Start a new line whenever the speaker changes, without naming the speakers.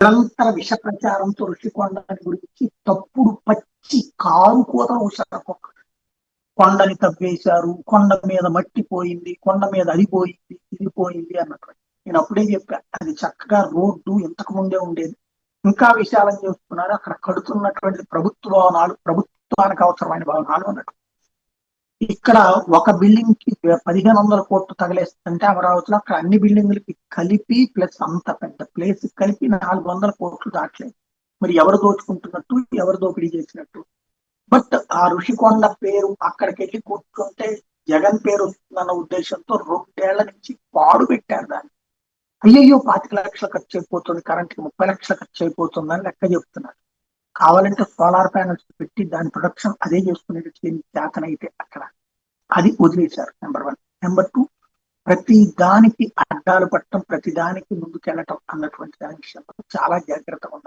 నిరంతర విష ప్రచారంతో ఋషికొండని గురించి తప్పుడు పచ్చి కారు కూతలు ఊసారు. కొండని తవ్వేశారు, కొండ మీద మట్టి పోయింది, కొండ మీద అది పోయింది, ఇది పోయింది అన్నట్టు. నేను అప్పుడే చెప్పా, అది చక్కగా రోడ్డు ఇంతకు ముందే ఉండేది, ఇంకా విశాలం చేస్తున్నారు. అక్కడ కడుతున్నటువంటి ప్రభుత్వ భవనాలు, ప్రభుత్వానికి అవసరమైన భవనాలు అన్నట్టు. ఇక్కడ ఒక బిల్డింగ్ కి 1500 కోట్లు తగలేస్తుంటే అమరావతిలో అక్కడ అన్ని బిల్డింగులకి కలిపి ప్లస్ అంత పెద్ద ప్లేస్ కలిపి 400 కోట్లు దాటలేదు. మరి ఎవరు దోచుకుంటున్నట్టు, ఎవరు దోపిడీ చేసినట్టు? బట్ ఆ ఋషికొండ పేరు అక్కడికి వెళ్ళి కూర్చుంటే జగన్ పేరు వస్తుందన్న ఉద్దేశంతో 2 ఏళ్ల నుంచి పాడు పెట్టారు దాన్ని. అయ్యయ్యో 25 లక్షలు ఖర్చు అయిపోతుంది, కరెంట్కి 30 లక్షలు ఖర్చు అయిపోతుందని లెక్క చెప్తున్నారు. కావాలంటే సోలార్ ప్యానల్స్ పెట్టి దాని ప్రొడక్షన్ అదే చేసుకునేది చేతనైతే అక్కడ అది వదిలేశారు. నెంబర్ 1. నెంబర్ 2, ప్రతి దానికి అడ్డాలు పట్టడం, ప్రతి దానికి ముందుకెళ్ళటం అన్నటువంటి దాని విషయంలో చాలా జాగ్రత్తగా